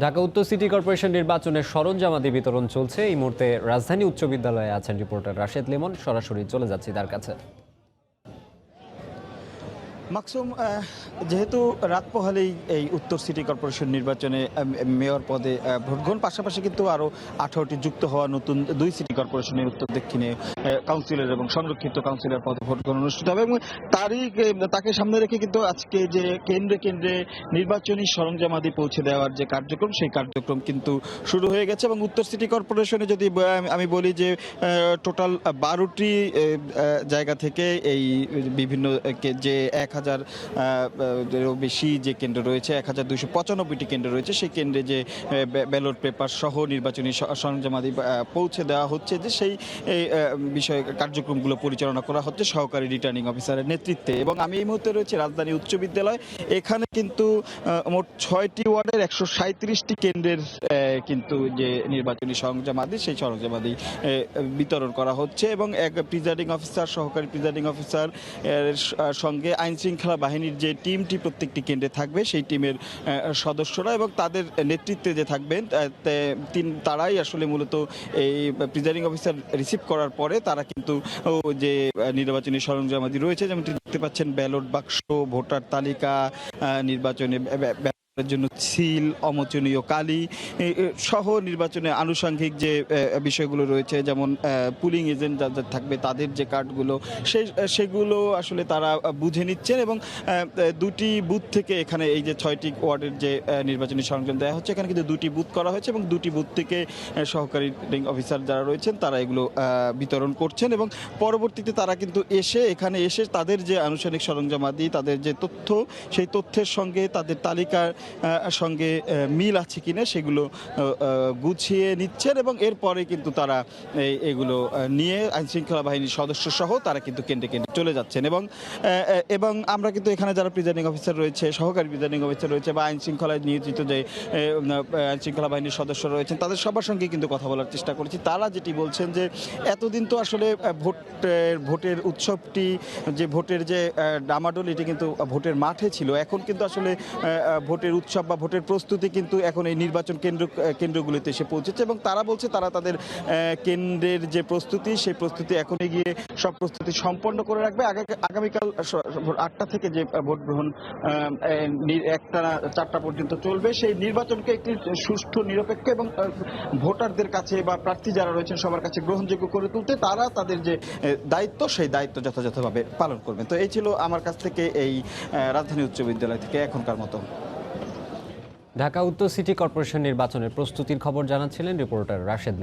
ঢাকা উত্তর city corporation নির্বাচনের সরঞ্জামাদি বিতরণ চলছে। এই মুহূর্তে রাজধানী উচ্চ বিদ্যালয়ে আছেন রিপোর্টার রাশেদ লিমন। সরাসরি চলে যাচ্ছি তার কাছে। মাকসুম, যেহেতু রাত পোহালেই এই উত্তর সিটি কর্পোরেশন নির্বাচনে মেয়র পদে ভোট গ্রহণ, পাশাপাশি কিন্তু আরও 18টি যুক্ত হওয়া নতুন 2 সিটি কর্পোরেশনের উত্তর দক্ষিণে কাউন্সিলর এবং সংরক্ষিত কাউন্সিলর পদে ভোট গ্রহণ অনুষ্ঠিত হবে এবং তাকে সামনে রেখে কিন্তু আজকে যে কেন্দ্রে কেন্দ্রে নির্বাচনী সরঞ্জামাদি পৌঁছে দেওয়ার যে কার্যক্রম, সেই কার্যক্রম কিন্তু শুরু হয়ে গেছে। এবং উত্তর সিটি কর্পোরেশনে যদি আমি বলি যে টোটাল 12টি জায়গা থেকে এই বিভিন্ন যে 1000 বেশি যে কেন্দ্র রয়েছে, 1295টি কেন্দ্র রয়েছে, সেই কেন্দ্রে যে ব্যালট পেপার সহ নির্বাচনী সরঞ্জামাদি পৌঁছে দেওয়া হচ্ছে, যে সেই বিষয়ে কার্যক্রমগুলো পরিচালনা করা হচ্ছে সহকারী রিটার্নিং অফিসারের নেতৃত্বে। এবং আমি এই মুহূর্তে রয়েছে রাজধানী উচ্চ বিদ্যালয়। এখানে কিন্তু মোট 6টি ওয়ার্ডের 137টি কেন্দ্রের কিন্তু যে নির্বাচনী সরঞ্জামাদি, সেই সরঞ্জামাদি বিতরণ করা হচ্ছে। এবং এক প্রিজাইডিং অফিসার, সহকারী প্রিজাইডিং অফিসার এর সঙ্গে আইন শৃঙ্খলা বাহিনীর যে টিমটি প্রত্যেকটি কেন্দ্রে থাকবে, সেই টিমের সদস্যরা এবং তাদের নেতৃত্বে যে থাকবেন তারাই আসলে মূলত এই প্রিজাইডিং অফিসার রিসিভ করার পরে তারা কিন্তু যে নির্বাচনী সরঞ্জামাদি রয়েছে, যেমনটি দেখতে পাচ্ছেন ব্যালট বাক্স, ভোটার তালিকা, নির্বাচনে জন্য সিল, অমোচনীয় কালি সহ নির্বাচনে আনুষঙ্গিক যে বিষয়গুলো রয়েছে, যেমন পুলিং এজেন্ট যাদের থাকবে তাদের যে কার্ডগুলো, সেগুলো আসলে তারা বুঝে নিচ্ছেন। এবং 2টি বুথ থেকে এখানে এই যে 6টি ওয়ার্ডের যে নির্বাচনী সরঞ্জাম দেওয়া হচ্ছে, এখানে কিন্তু 2টি বুথ করা হয়েছে এবং 2টি বুথ থেকে সহকারী রিটার্নিং অফিসার যারা রয়েছেন তারা এগুলো বিতরণ করছেন। এবং পরবর্তীতে তারা কিন্তু এখানে এসে তাদের যে আনুষ্ঠানিক সরঞ্জামাদি, তাদের যে তথ্য, সেই তথ্যের সঙ্গে তাদের তালিকার সঙ্গে মিল আছে কিনা সেগুলো গুছিয়ে নিচ্ছেন। এবং এরপরে কিন্তু তারা এগুলো নিয়ে আইনশৃঙ্খলা বাহিনীর সদস্য সহ তারা কিন্তু কেন্দ্রে কেন্দ্রে চলে যাচ্ছেন। এবং আমরা কিন্তু এখানে যারা প্রিজাইডিং অফিসার রয়েছে, সহকারী প্রিজাইডিং অফিসার রয়েছে বা আইনশৃঙ্খলায় নিয়োজিত যে আইনশৃঙ্খলা বাহিনীর সদস্য রয়েছেন, তাদের সবার সঙ্গে কিন্তু কথা বলার চেষ্টা করেছি। তারা যেটি বলছেন যে এতদিন তো আসলে ভোটের উৎসবটি, যে ভোটের যে ডামাডোল, এটি কিন্তু ভোটের মাঠে ছিল। এখন কিন্তু আসলে ভোটের উৎসব বা ভোটের প্রস্তুতি কিন্তু এখন এই নির্বাচন কেন্দ্রগুলিতে এসে পৌঁছেছে। এবং তারা বলছে তারা তাদের কেন্দ্রের যে প্রস্তুতি, সেই প্রস্তুতি এখনই গিয়ে সব প্রস্তুতি সম্পন্ন করে রাখবে। আগামীকাল 8টা থেকে যে ভোট গ্রহণ 1টা 4টা পর্যন্ত চলবে, সেই নির্বাচনকে একটি সুষ্ঠু, নিরপেক্ষ এবং ভোটারদের কাছে বা প্রার্থী যারা রয়েছেন সবার কাছে গ্রহণযোগ্য করে তুলতে তারা তাদের যে দায়িত্ব, সেই দায়িত্ব যথাযথভাবে পালন করবেন। তো এই ছিল আমার কাছ থেকে এই রাজধানী উচ্চ বিদ্যালয় থেকে এখনকার মতো। ঢাকা উত্তর সিটি কর্পোরেশন নির্বাচনের প্রস্তুতির খবর জানাচ্ছিলেন রিপোর্টার রাশেদ লিমন।